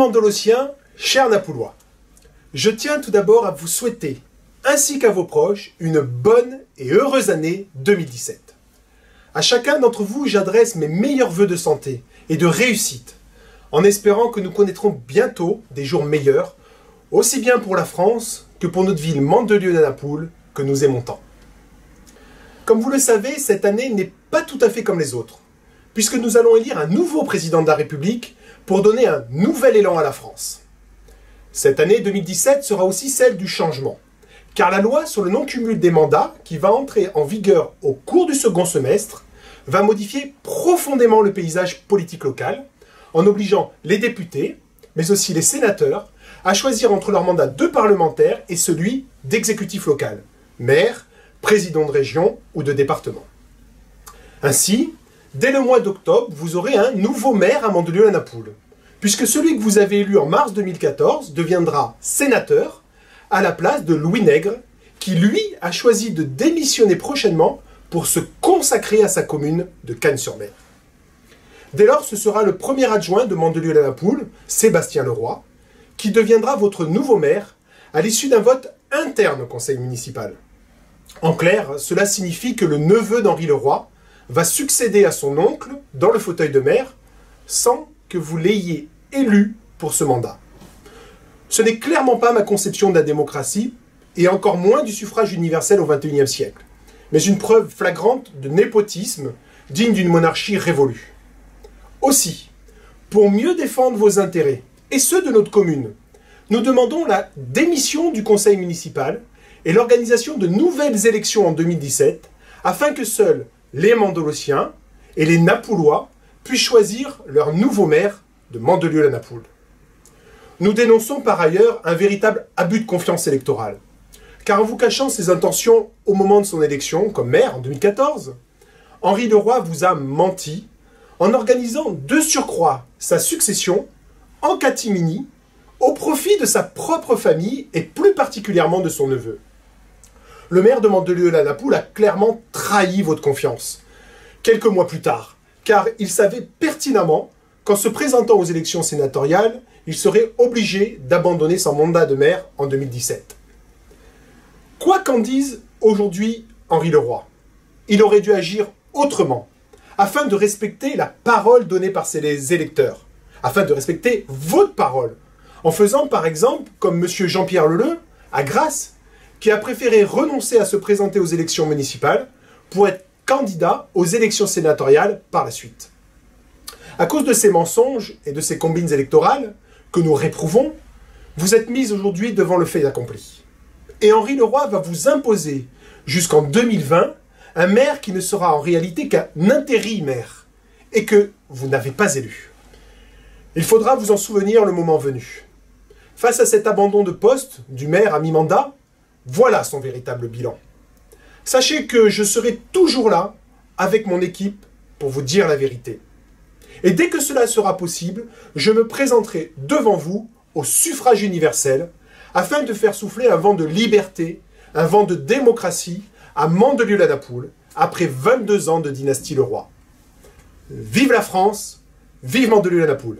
Mandolossiens, chers Napoulois, je tiens tout d'abord à vous souhaiter, ainsi qu'à vos proches, une bonne et heureuse année 2017. À chacun d'entre vous, j'adresse mes meilleurs vœux de santé et de réussite, en espérant que nous connaîtrons bientôt des jours meilleurs, aussi bien pour la France que pour notre ville Mandelieu-la-Napoule, que nous aimons tant. Comme vous le savez, cette année n'est pas tout à fait comme les autres, puisque nous allons élire un nouveau président de la République pour donner un nouvel élan à la France. Cette année 2017 sera aussi celle du changement, car la loi sur le non-cumul des mandats, qui va entrer en vigueur au cours du second semestre, va modifier profondément le paysage politique local, en obligeant les députés, mais aussi les sénateurs, à choisir entre leur mandat de parlementaire et celui d'exécutif local, maire, président de région ou de département. Ainsi, dès le mois d'octobre, vous aurez un nouveau maire à Mandelieu-la-Napoule, puisque celui que vous avez élu en mars 2014 deviendra sénateur à la place de Louis Nègre, qui lui a choisi de démissionner prochainement pour se consacrer à sa commune de Cagnes-sur-Mer. Dès lors, ce sera le premier adjoint de Mandelieu-la-Napoule, Sébastien Leroy, qui deviendra votre nouveau maire à l'issue d'un vote interne au conseil municipal. En clair, cela signifie que le neveu d'Henri Leroy va succéder à son oncle dans le fauteuil de maire sans que vous l'ayez élu pour ce mandat. Ce n'est clairement pas ma conception de la démocratie et encore moins du suffrage universel au XXIe siècle, mais une preuve flagrante de népotisme digne d'une monarchie révolue. Aussi, pour mieux défendre vos intérêts et ceux de notre commune, nous demandons la démission du conseil municipal et l'organisation de nouvelles élections en 2017 afin que seuls les Mandolossiens et les Napoulois puissent choisir leur nouveau maire de Mandelieu-la-Napoule. Nous dénonçons par ailleurs un véritable abus de confiance électorale, car en vous cachant ses intentions au moment de son élection comme maire en 2014, Henri Leroy vous a menti en organisant de surcroît sa succession en catimini au profit de sa propre famille et plus particulièrement de son neveu. Le maire de Mandelieu-la-Napoule a clairement trahi votre confiance, quelques mois plus tard, car il savait pertinemment qu'en se présentant aux élections sénatoriales, il serait obligé d'abandonner son mandat de maire en 2017. Quoi qu'en dise aujourd'hui Henri Leroy, il aurait dû agir autrement, afin de respecter la parole donnée par ses électeurs, afin de respecter votre parole, en faisant par exemple comme M. Jean-Pierre Leleu, à Grasse, qui a préféré renoncer à se présenter aux élections municipales pour être candidat aux élections sénatoriales par la suite. À cause de ces mensonges et de ces combines électorales, que nous réprouvons, vous êtes mis aujourd'hui devant le fait accompli. Et Henri Leroy va vous imposer, jusqu'en 2020, un maire qui ne sera en réalité qu'un intérimaire, et que vous n'avez pas élu. Il faudra vous en souvenir le moment venu. Face à cet abandon de poste du maire à mi-mandat, voilà son véritable bilan. Sachez que je serai toujours là, avec mon équipe, pour vous dire la vérité. Et dès que cela sera possible, je me présenterai devant vous au suffrage universel, afin de faire souffler un vent de liberté, un vent de démocratie à Mandelieu-la-Napoule, après 22 ans de dynastie Leroy. Vive la France, vive Mandelieu-la-Napoule!